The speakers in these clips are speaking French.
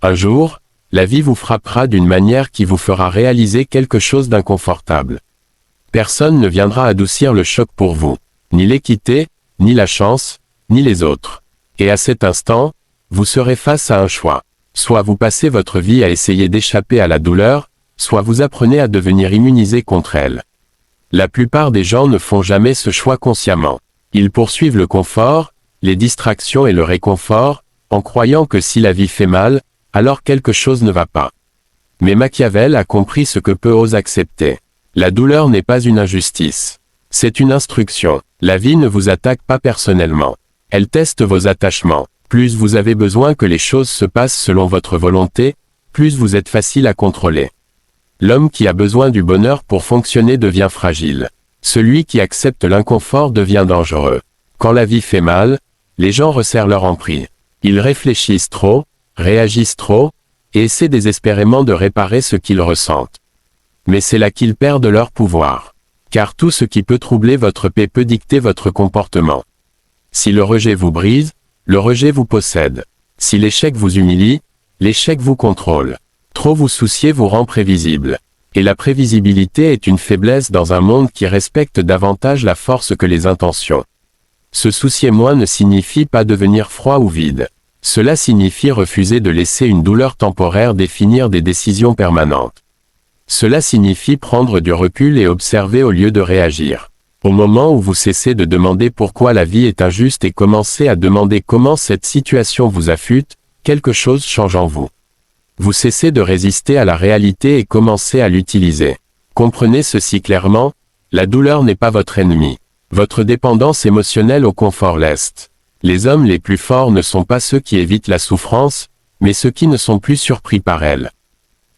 Un jour, la vie vous frappera d'une manière qui vous fera réaliser quelque chose d'inconfortable. Personne ne viendra adoucir le choc pour vous, ni l'équité, ni la chance, ni les autres. Et à cet instant, vous serez face à un choix. Soit vous passez votre vie à essayer d'échapper à la douleur, soit vous apprenez à devenir immunisé contre elle. La plupart des gens ne font jamais ce choix consciemment. Ils poursuivent le confort, les distractions et le réconfort, en croyant que si la vie fait mal, alors quelque chose ne va pas. Mais Machiavel a compris ce que peu osent accepter. La douleur n'est pas une injustice. C'est une instruction. La vie ne vous attaque pas personnellement. Elle teste vos attachements. Plus vous avez besoin que les choses se passent selon votre volonté, plus vous êtes facile à contrôler. L'homme qui a besoin du bonheur pour fonctionner devient fragile. Celui qui accepte l'inconfort devient dangereux. Quand la vie fait mal, les gens resserrent leur emprise. Ils réfléchissent trop, réagissent trop, et essaient désespérément de réparer ce qu'ils ressentent. Mais c'est là qu'ils perdent leur pouvoir. Car tout ce qui peut troubler votre paix peut dicter votre comportement. Si le rejet vous brise, le rejet vous possède. Si l'échec vous humilie, l'échec vous contrôle. Trop vous soucier vous rend prévisible. Et la prévisibilité est une faiblesse dans un monde qui respecte davantage la force que les intentions. Se soucier moins ne signifie pas devenir froid ou vide. Cela signifie refuser de laisser une douleur temporaire définir des décisions permanentes. Cela signifie prendre du recul et observer au lieu de réagir. Au moment où vous cessez de demander pourquoi la vie est injuste et commencez à demander comment cette situation vous affecte, quelque chose change en vous. Vous cessez de résister à la réalité et commencez à l'utiliser. Comprenez ceci clairement, la douleur n'est pas votre ennemi. Votre dépendance émotionnelle au confort l'est. Les hommes les plus forts ne sont pas ceux qui évitent la souffrance, mais ceux qui ne sont plus surpris par elle.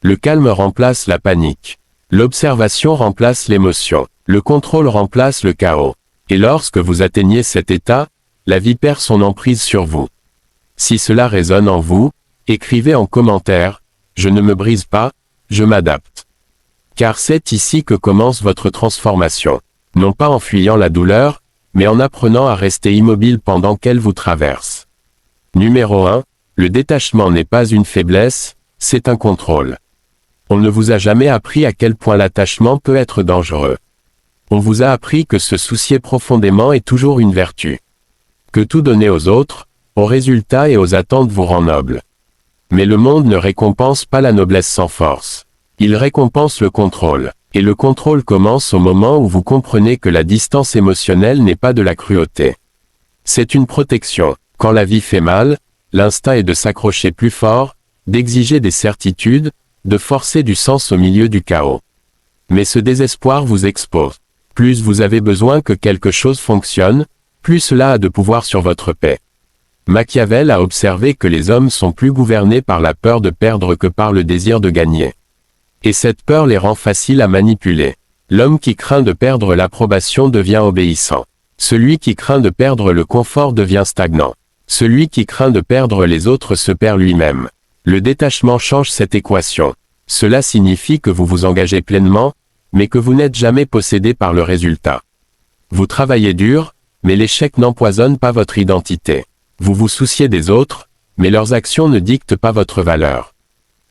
Le calme remplace la panique. L'observation remplace l'émotion. Le contrôle remplace le chaos. Et lorsque vous atteignez cet état, la vie perd son emprise sur vous. Si cela résonne en vous, écrivez en commentaire, je ne me brise pas, je m'adapte. Car c'est ici que commence votre transformation. Non pas en fuyant la douleur, mais en apprenant à rester immobile pendant qu'elle vous traverse. Numéro 1, le détachement n'est pas une faiblesse, c'est un contrôle. On ne vous a jamais appris à quel point l'attachement peut être dangereux. On vous a appris que se soucier profondément est toujours une vertu. Que tout donner aux autres, aux résultats et aux attentes vous rend noble. Mais le monde ne récompense pas la noblesse sans force. Il récompense le contrôle. Et le contrôle commence au moment où vous comprenez que la distance émotionnelle n'est pas de la cruauté. C'est une protection. Quand la vie fait mal, l'instinct est de s'accrocher plus fort, d'exiger des certitudes, de forcer du sens au milieu du chaos. Mais ce désespoir vous expose. Plus vous avez besoin que quelque chose fonctionne, plus cela a de pouvoir sur votre paix. Machiavel a observé que les hommes sont plus gouvernés par la peur de perdre que par le désir de gagner. Et cette peur les rend faciles à manipuler. L'homme qui craint de perdre l'approbation devient obéissant. Celui qui craint de perdre le confort devient stagnant. Celui qui craint de perdre les autres se perd lui-même. Le détachement change cette équation. Cela signifie que vous vous engagez pleinement, mais que vous n'êtes jamais possédé par le résultat. Vous travaillez dur, mais l'échec n'empoisonne pas votre identité. Vous vous souciez des autres, mais leurs actions ne dictent pas votre valeur.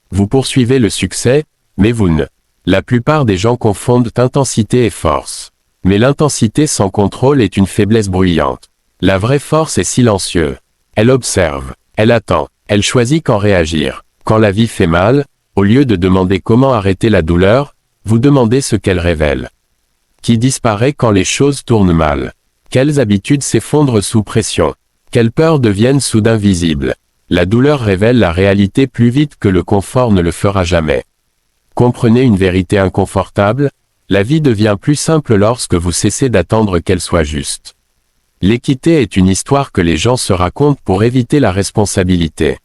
Vous poursuivez le succès, mais vous ne. La plupart des gens confondent intensité et force. Mais l'intensité sans contrôle est une faiblesse bruyante. La vraie force est silencieuse. Elle observe, elle attend, elle choisit quand réagir. Quand la vie fait mal, au lieu de demander comment arrêter la douleur, vous demandez ce qu'elle révèle. Qui disparaît quand les choses tournent mal? Quelles habitudes s'effondrent sous pression? Quelles peurs deviennent soudain visibles? La douleur révèle la réalité plus vite que le confort ne le fera jamais. Comprenez une vérité inconfortable, la vie devient plus simple lorsque vous cessez d'attendre qu'elle soit juste. L'équité est une histoire que les gens se racontent pour éviter la responsabilité.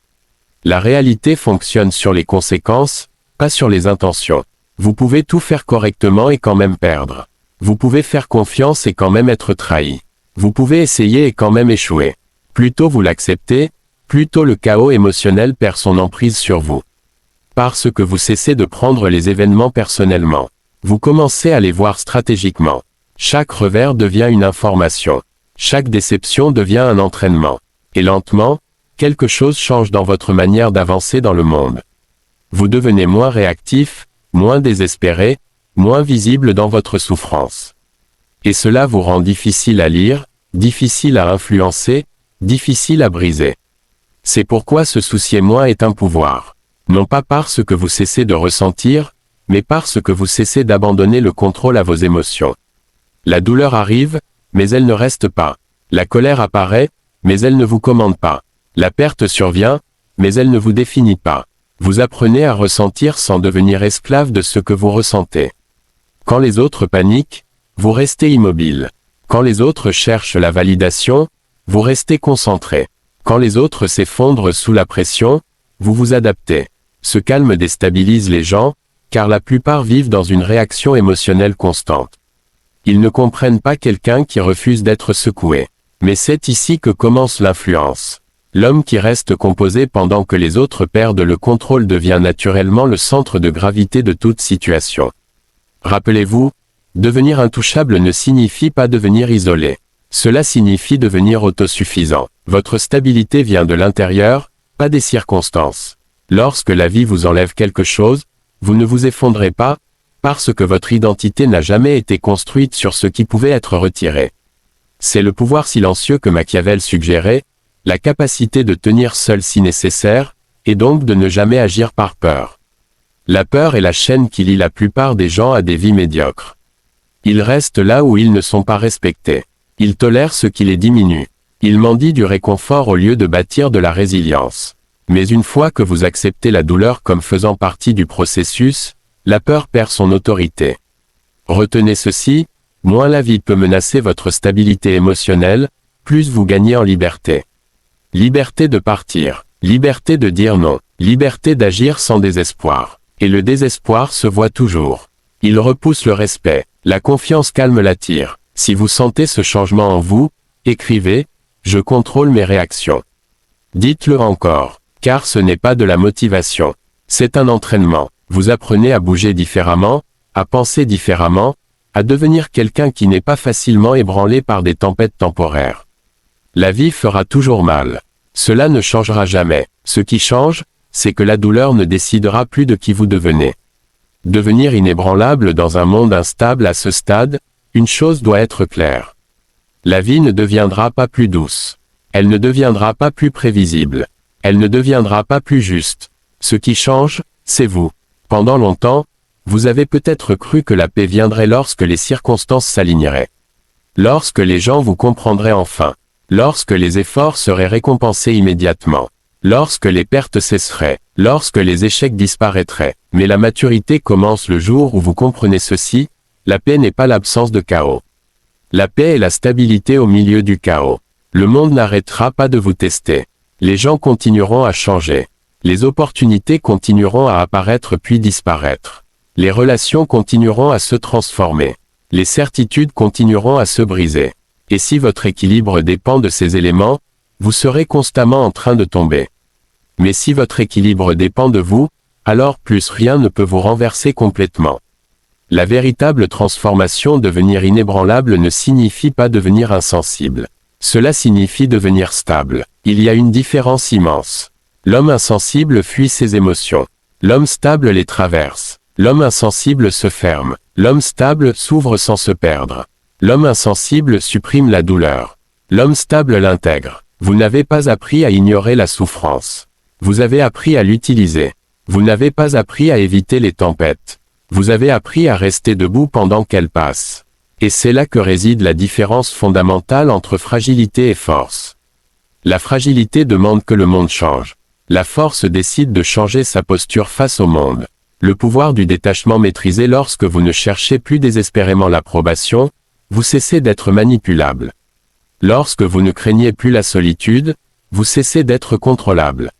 La réalité fonctionne sur les conséquences, pas sur les intentions. Vous pouvez tout faire correctement et quand même perdre. Vous pouvez faire confiance et quand même être trahi. Vous pouvez essayer et quand même échouer. Plus tôt vous l'acceptez, plus tôt le chaos émotionnel perd son emprise sur vous. Parce que vous cessez de prendre les événements personnellement. Vous commencez à les voir stratégiquement. Chaque revers devient une information. Chaque déception devient un entraînement. Et lentement, quelque chose change dans votre manière d'avancer dans le monde. Vous devenez moins réactif, moins désespéré, moins visible dans votre souffrance. Et cela vous rend difficile à lire, difficile à influencer, difficile à briser. C'est pourquoi se soucier moins est un pouvoir. Non pas parce que vous cessez de ressentir, mais parce que vous cessez d'abandonner le contrôle à vos émotions. La douleur arrive, mais elle ne reste pas. La colère apparaît, mais elle ne vous commande pas. La perte survient, mais elle ne vous définit pas. Vous apprenez à ressentir sans devenir esclave de ce que vous ressentez. Quand les autres paniquent, vous restez immobile. Quand les autres cherchent la validation, vous restez concentré. Quand les autres s'effondrent sous la pression, vous vous adaptez. Ce calme déstabilise les gens, car la plupart vivent dans une réaction émotionnelle constante. Ils ne comprennent pas quelqu'un qui refuse d'être secoué. Mais c'est ici que commence l'influence. L'homme qui reste composé pendant que les autres perdent le contrôle devient naturellement le centre de gravité de toute situation. Rappelez-vous, devenir intouchable ne signifie pas devenir isolé. Cela signifie devenir autosuffisant. Votre stabilité vient de l'intérieur, pas des circonstances. Lorsque la vie vous enlève quelque chose, vous ne vous effondrez pas, parce que votre identité n'a jamais été construite sur ce qui pouvait être retiré. C'est le pouvoir silencieux que Machiavel suggérait, la capacité de tenir seul si nécessaire, et donc de ne jamais agir par peur. La peur est la chaîne qui lie la plupart des gens à des vies médiocres. Ils restent là où ils ne sont pas respectés. Ils tolèrent ce qui les diminue. Ils mendient du réconfort au lieu de bâtir de la résilience. Mais une fois que vous acceptez la douleur comme faisant partie du processus, la peur perd son autorité. Retenez ceci, moins la vie peut menacer votre stabilité émotionnelle, plus vous gagnez en liberté. Liberté de partir, liberté de dire non, liberté d'agir sans désespoir. Et le désespoir se voit toujours. Il repousse le respect, la confiance calme l'attire. Si vous sentez ce changement en vous, écrivez « Je contrôle mes réactions ». Dites-le encore, car ce n'est pas de la motivation. C'est un entraînement. Vous apprenez à bouger différemment, à penser différemment, à devenir quelqu'un qui n'est pas facilement ébranlé par des tempêtes temporaires. La vie fera toujours mal. Cela ne changera jamais. Ce qui change, c'est que la douleur ne décidera plus de qui vous devenez. Devenir inébranlable dans un monde instable à ce stade, une chose doit être claire. La vie ne deviendra pas plus douce. Elle ne deviendra pas plus prévisible. Elle ne deviendra pas plus juste. Ce qui change, c'est vous. Pendant longtemps, vous avez peut-être cru que la paix viendrait lorsque les circonstances s'aligneraient. Lorsque les gens vous comprendraient enfin. Lorsque les efforts seraient récompensés immédiatement. Lorsque les pertes cesseraient. Lorsque les échecs disparaîtraient. Mais la maturité commence le jour où vous comprenez ceci, la paix n'est pas l'absence de chaos. La paix est la stabilité au milieu du chaos. Le monde n'arrêtera pas de vous tester. Les gens continueront à changer. Les opportunités continueront à apparaître puis disparaître. Les relations continueront à se transformer. Les certitudes continueront à se briser. Et si votre équilibre dépend de ces éléments, vous serez constamment en train de tomber. Mais si votre équilibre dépend de vous, alors plus rien ne peut vous renverser complètement. La véritable transformation, devenir inébranlable, ne signifie pas devenir insensible. Cela signifie devenir stable. Il y a une différence immense. L'homme insensible fuit ses émotions. L'homme stable les traverse. L'homme insensible se ferme. L'homme stable s'ouvre sans se perdre. L'homme insensible supprime la douleur. L'homme stable l'intègre. Vous n'avez pas appris à ignorer la souffrance. Vous avez appris à l'utiliser. Vous n'avez pas appris à éviter les tempêtes. Vous avez appris à rester debout pendant qu'elles passent. Et c'est là que réside la différence fondamentale entre fragilité et force. La fragilité demande que le monde change. La force décide de changer sa posture face au monde. Le pouvoir du détachement maîtrisé lorsque vous ne cherchez plus désespérément l'approbation, vous cessez d'être manipulable. Lorsque vous ne craignez plus la solitude, vous cessez d'être contrôlable.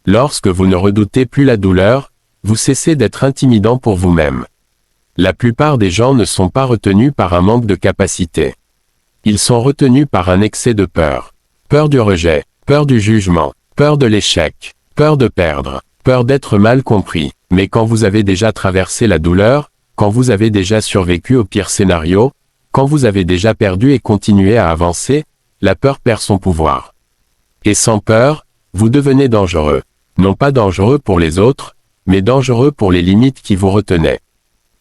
Lorsque vous ne redoutez plus la douleur, vous cessez d'être intimidant pour vous-même. La plupart des gens ne sont pas retenus par un manque de capacité. Ils sont retenus par un excès de peur. Peur du rejet, peur du jugement, peur de l'échec, peur de perdre, peur d'être mal compris. Mais quand vous avez déjà traversé la douleur, quand vous avez déjà survécu au pire scénario, quand vous avez déjà perdu et continué à avancer, la peur perd son pouvoir. Et sans peur, vous devenez dangereux. Non pas dangereux pour les autres, mais dangereux pour les limites qui vous retenaient.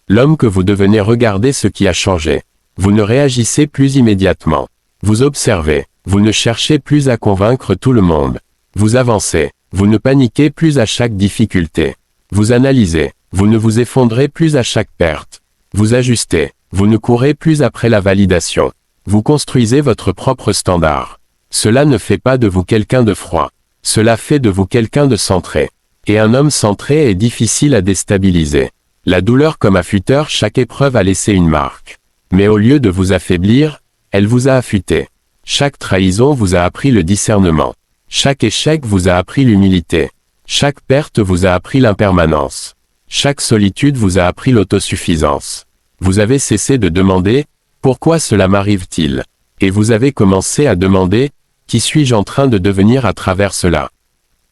L'homme que vous devenez, regardez ce qui a changé. Vous ne réagissez plus immédiatement. Vous observez. Vous ne cherchez plus à convaincre tout le monde. Vous avancez. Vous ne paniquez plus à chaque difficulté. Vous analysez. Vous ne vous effondrez plus à chaque perte. Vous ajustez. Vous ne courez plus après la validation. Vous construisez votre propre standard. Cela ne fait pas de vous quelqu'un de froid. Cela fait de vous quelqu'un de centré. Et un homme centré est difficile à déstabiliser. La douleur comme affûteur, chaque épreuve a laissé une marque. Mais au lieu de vous affaiblir, elle vous a affûté. Chaque trahison vous a appris le discernement. Chaque échec vous a appris l'humilité. Chaque perte vous a appris l'impermanence. Chaque solitude vous a appris l'autosuffisance. Vous avez cessé de demander « Pourquoi cela m'arrive-t-il » et vous avez commencé à demander « Qui suis-je en train de devenir à travers cela ?»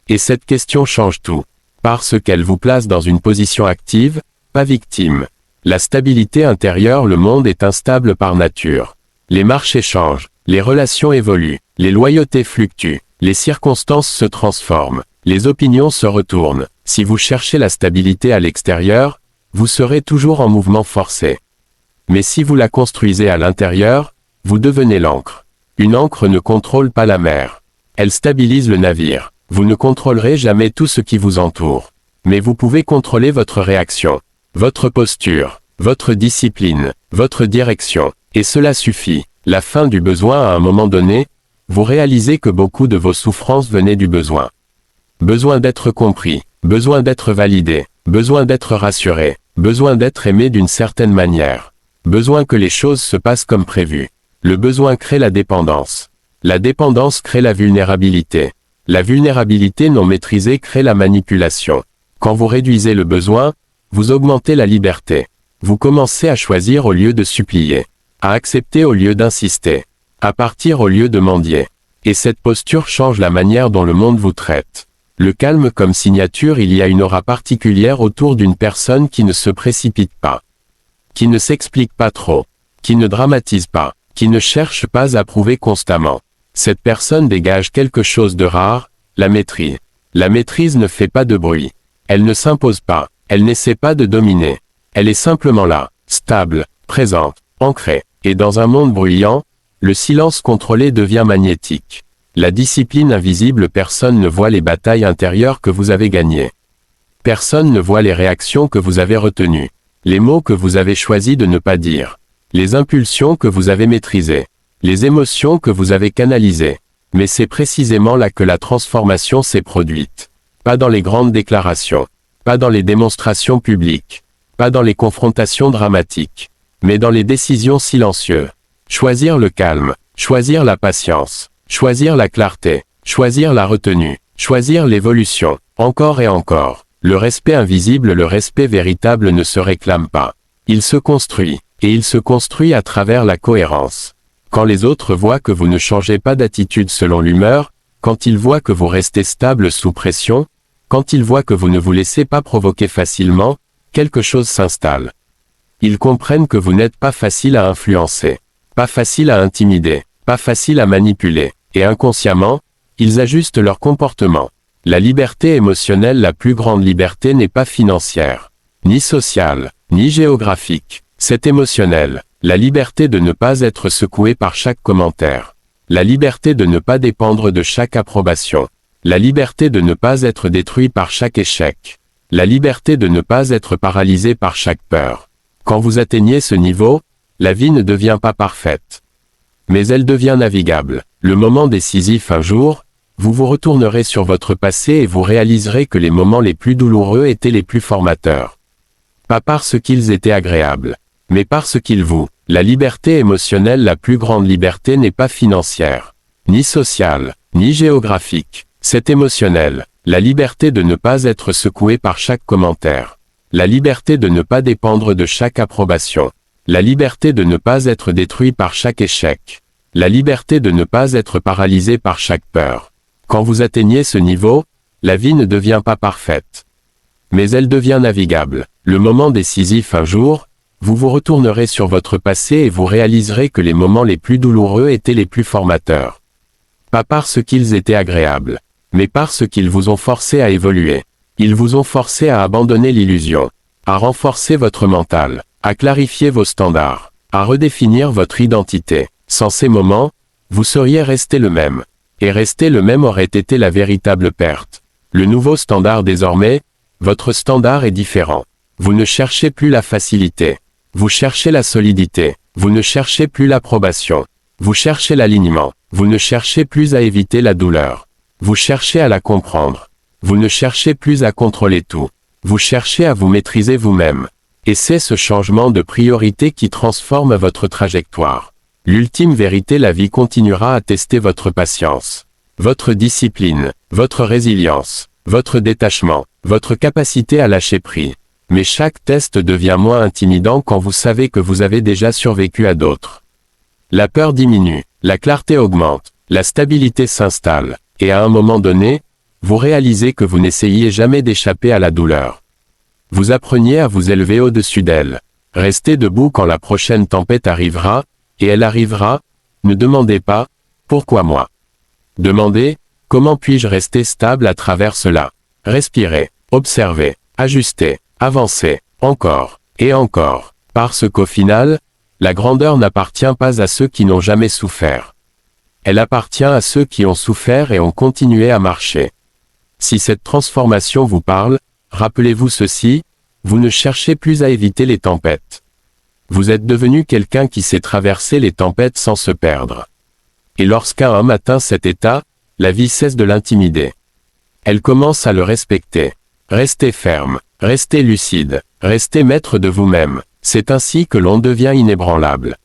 Et cette question change tout. Parce qu'elle vous place dans une position active, pas victime. La stabilité intérieure, le monde est instable par nature. Les marchés changent, les relations évoluent, les loyautés fluctuent, les circonstances se transforment, les opinions se retournent. Si vous cherchez la stabilité à l'extérieur, vous serez toujours en mouvement forcé. Mais si vous la construisez à l'intérieur, vous devenez l'ancre. Une ancre ne contrôle pas la mer. Elle stabilise le navire. Vous ne contrôlerez jamais tout ce qui vous entoure. Mais vous pouvez contrôler votre réaction, votre posture, votre discipline, votre direction. Et cela suffit. La fin du besoin à un moment donné, vous réalisez que beaucoup de vos souffrances venaient du besoin. Besoin d'être compris, besoin d'être validé, besoin d'être rassuré, besoin d'être aimé d'une certaine manière. Besoin que les choses se passent comme prévu. Le besoin crée la dépendance. La dépendance crée la vulnérabilité. La vulnérabilité non maîtrisée crée la manipulation. Quand vous réduisez le besoin, vous augmentez la liberté. Vous commencez à choisir au lieu de supplier. À accepter au lieu d'insister. À partir au lieu de mendier. Et cette posture change la manière dont le monde vous traite. Le calme comme signature, il y a une aura particulière autour d'une personne qui ne se précipite pas. Qui ne s'explique pas trop. Qui ne dramatise pas. Qui ne cherche pas à prouver constamment. Cette personne dégage quelque chose de rare, la maîtrise. La maîtrise ne fait pas de bruit. Elle ne s'impose pas. Elle n'essaie pas de dominer. Elle est simplement là, stable, présente, ancrée. Et dans un monde bruyant, le silence contrôlé devient magnétique. La discipline invisible, personne ne voit les batailles intérieures que vous avez gagnées. Personne ne voit les réactions que vous avez retenues. Les mots que vous avez choisi de ne pas dire. Les impulsions que vous avez maîtrisées. Les émotions que vous avez canalisées. Mais c'est précisément là que la transformation s'est produite. Pas dans les grandes déclarations. Pas dans les démonstrations publiques. Pas dans les confrontations dramatiques. Mais dans les décisions silencieuses. Choisir le calme, choisir la patience, choisir la clarté, choisir la retenue, choisir l'évolution, encore et encore. Le respect invisible, le respect véritable ne se réclame pas. Il se construit, et il se construit à travers la cohérence. Quand les autres voient que vous ne changez pas d'attitude selon l'humeur, quand ils voient que vous restez stable sous pression, quand ils voient que vous ne vous laissez pas provoquer facilement, quelque chose s'installe. Ils comprennent que vous n'êtes pas facile à influencer, pas facile à intimider, pas facile à manipuler, et inconsciemment, ils ajustent leur comportement. La liberté émotionnelle, la plus grande liberté n'est pas financière, ni sociale, ni géographique, c'est émotionnel. La liberté de ne pas être secoué par chaque commentaire. La liberté de ne pas dépendre de chaque approbation. La liberté de ne pas être détruit par chaque échec. La liberté de ne pas être paralysé par chaque peur. Quand vous atteignez ce niveau, la vie ne devient pas parfaite. Mais elle devient navigable. Le moment décisif un jour, vous vous retournerez sur votre passé et vous réaliserez que les moments les plus douloureux étaient les plus formateurs. Pas parce qu'ils étaient agréables, mais parce qu'ils vous. La liberté émotionnelle, la plus grande liberté n'est pas financière, ni sociale, ni géographique. C'est émotionnel. La liberté de ne pas être secoué par chaque commentaire. La liberté de ne pas dépendre de chaque approbation. La liberté de ne pas être détruit par chaque échec. La liberté de ne pas être paralysé par chaque peur. Quand vous atteignez ce niveau, la vie ne devient pas parfaite. Mais elle devient navigable. Le moment décisif un jour, vous vous retournerez sur votre passé et vous réaliserez que les moments les plus douloureux étaient les plus formateurs. Pas parce qu'ils étaient agréables, mais parce qu'ils vous ont forcé à évoluer. Ils vous ont forcé à abandonner l'illusion, à renforcer votre mental, à clarifier vos standards, à redéfinir votre identité. Sans ces moments, vous seriez resté le même. Et rester le même aurait été la véritable perte. Le nouveau standard désormais, votre standard est différent. Vous ne cherchez plus la facilité. Vous cherchez la solidité. Vous ne cherchez plus l'approbation. Vous cherchez l'alignement. Vous ne cherchez plus à éviter la douleur. Vous cherchez à la comprendre. Vous ne cherchez plus à contrôler tout. Vous cherchez à vous maîtriser vous-même. Et c'est ce changement de priorité qui transforme votre trajectoire. L'ultime vérité, la vie continuera à tester votre patience, votre discipline, votre résilience, votre détachement, votre capacité à lâcher prise. Mais chaque test devient moins intimidant quand vous savez que vous avez déjà survécu à d'autres. La peur diminue, la clarté augmente, la stabilité s'installe, et à un moment donné, vous réalisez que vous n'essayiez jamais d'échapper à la douleur. Vous appreniez à vous élever au-dessus d'elle. Restez debout quand la prochaine tempête arrivera, et elle arrivera. Ne demandez pas « Pourquoi moi ?» Demandez « Comment puis-je rester stable à travers cela ?» Respirez, observez, ajustez, avancez, encore, et encore. Parce qu'au final, la grandeur n'appartient pas à ceux qui n'ont jamais souffert. Elle appartient à ceux qui ont souffert et ont continué à marcher. Si cette transformation vous parle, rappelez-vous ceci, vous ne cherchez plus à éviter les tempêtes. Vous êtes devenu quelqu'un qui sait traverser les tempêtes sans se perdre. Et lorsqu'un homme atteint cet état, la vie cesse de l'intimider. Elle commence à le respecter. Restez ferme, restez lucide, restez maître de vous-même. C'est ainsi que l'on devient inébranlable.